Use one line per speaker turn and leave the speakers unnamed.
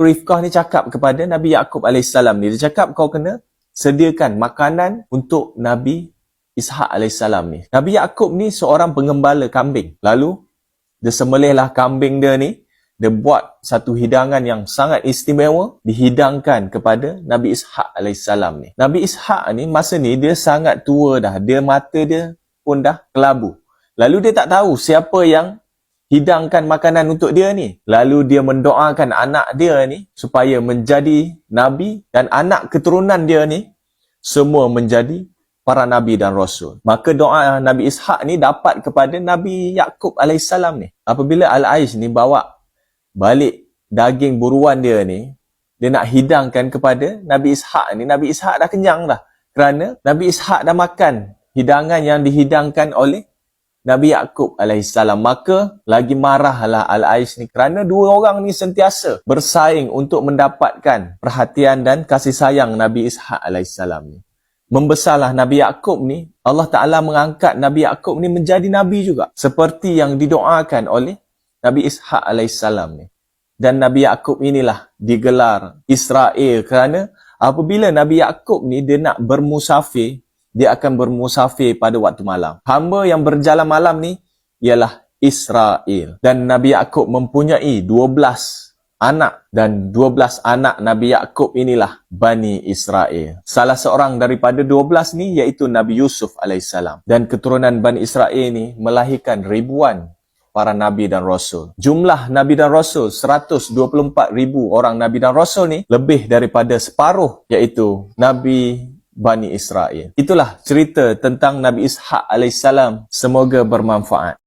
Rifkah ni cakap kepada Nabi Yaqub AS ni. Dia cakap kau kena sediakan makanan untuk Nabi Ishak AS ni. Nabi Yaqub ni seorang pengembala kambing. Lalu dia sembelihlah kambing dia ni. Dia buat satu hidangan yang sangat istimewa, dihidangkan kepada Nabi Ishak AS ni. Nabi Ishak ni masa ni dia sangat tua dah. Dia mata dia pun dah kelabu. Lalu dia tak tahu siapa yang hidangkan makanan untuk dia ni. Lalu dia mendoakan anak dia ni supaya menjadi Nabi dan anak keturunan dia ni semua menjadi para Nabi dan Rasul. Maka doa Nabi Ishak ni dapat kepada Nabi Yaqub AS ni. Apabila Al-Aish ni bawa balik daging buruan dia ni, dia nak hidangkan kepada Nabi Ishak ni. Nabi Ishak dah kenyang dah. Kerana Nabi Ishak dah makan hidangan yang dihidangkan oleh Nabi Yaqub AS. Maka lagi marahlah Al-Aish ni kerana dua orang ni sentiasa bersaing untuk mendapatkan perhatian dan kasih sayang Nabi Ishak AS ni. Membesarlah Nabi Yaqub ni, Allah Ta'ala mengangkat Nabi Yaqub ni menjadi Nabi juga. Seperti yang didoakan oleh Nabi Ishak AS ni. Dan Nabi Yaqub inilah digelar Israel kerana apabila Nabi Yaqub ni dia nak bermusafir, dia akan bermusafir pada waktu malam. Hamba yang berjalan malam ni ialah Israel. Dan Nabi Yaqub mempunyai 12 anak. Dan 12 anak Nabi Yaqub inilah Bani Israel. Salah seorang daripada 12 ni iaitu Nabi Yusuf AS. Dan keturunan Bani Israel ni melahirkan ribuan para Nabi dan Rasul. Jumlah Nabi dan Rasul 124,000 orang Nabi dan Rasul ni lebih daripada separuh iaitu Nabi Bani Israel. Itulah cerita tentang Nabi Ishak AS. Semoga bermanfaat.